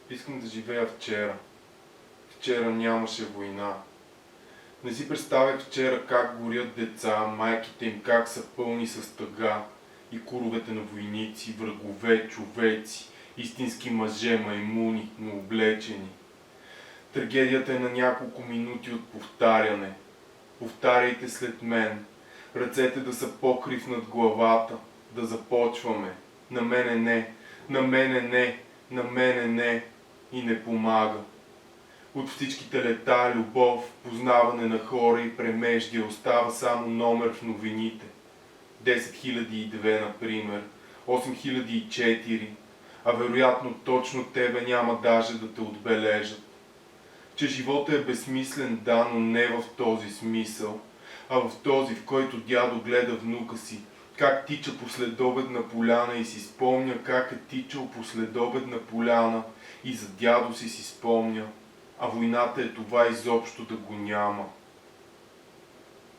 Искам да живея вчера. Вчера нямаше война. Не си представях вчера как горят деца, майките им как са пълни с тъга, и куровете на войници, врагове, човеци, истински мъже, маймуни, но облечени. Трагедията е на няколко минути от повтаряне. Повтаряйте след мен. Ръцете да са покрив над главата. Да започваме. На мене не, на мене не, на мене не. И не помага. От всичките лета, любов, познаване на хора и премеждия остава само номер в новините. 10 002, например, 8004, а вероятно точно тебе няма даже да те отбележат. Че живота е безсмислен, да, но не в този смисъл, а в този, в който дядо гледа внука си, как тича по следобедна поляна и си спомня как е тичал по следобедна поляна и за дядо си спомня, а войната е това изобщо да го няма.